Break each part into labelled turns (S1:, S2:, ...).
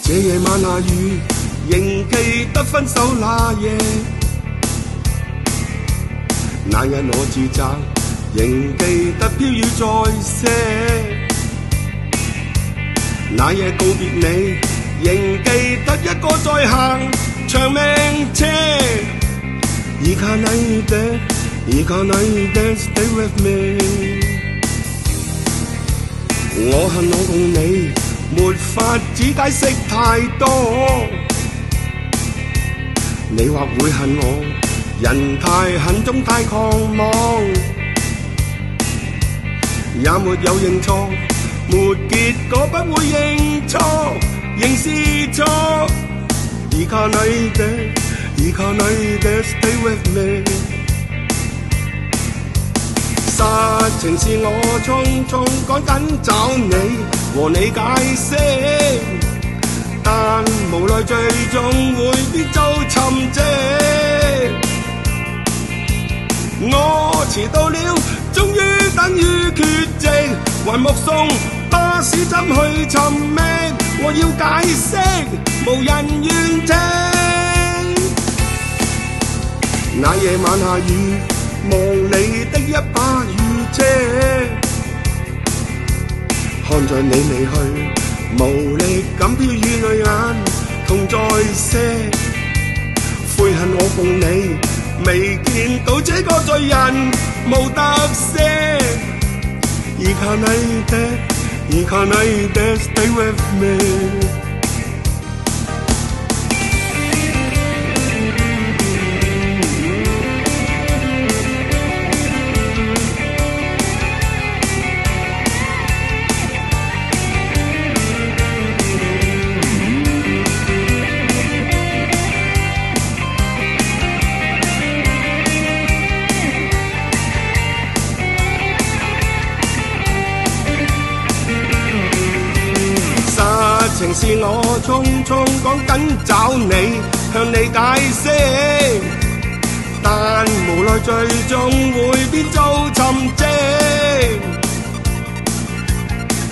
S1: 這夜晚下雨，仍記得分手那夜。那日我自責，仍記得飄雨在些。那夜告別你，仍記得一個在行長命車。而家你的，而家你的 stay with me。我恨我共你，沒法子解釋太多。你或會恨我，人太狠總太狂妄，也沒有認錯，沒結果不會認錯，仍是錯。而家你的，而家你的 stay with me。實情是我匆匆趕緊找你和你解釋，但無奈最終會必遭沉寂。我遲到了，終於等於缺席，還目送巴士怎去尋覓。我要解釋，無人願聽。那夜晚下雨，望你的一把雨遮，看着你離去，無力感飄雨淚眼痛在些。悔恨我共你，未見到這個罪人無特赦。而家你的，而家你的 stay with me。情是我匆匆趕緊找你，向你解釋，但無奈最終會必遭沉寂。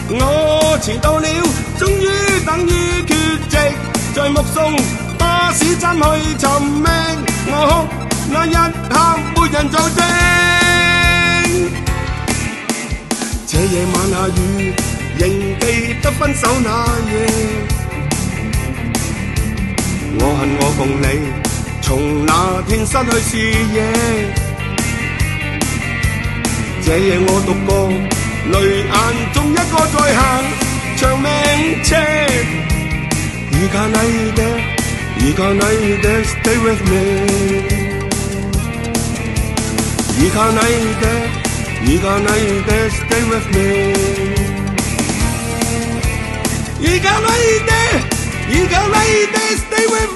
S1: 我遲到了，終於等於缺席，在目送巴士怎去尋覓。我哭那一刻沒人做證。這夜晚下雨，仍記得分手那夜。我恨我共你，從那天失去視野。這夜我獨個，淚眼中一個在行長命車。而家你的，而家你的 stay with me。而家你的，而家你的 stay with me。而家你的，而家你的 stay with me。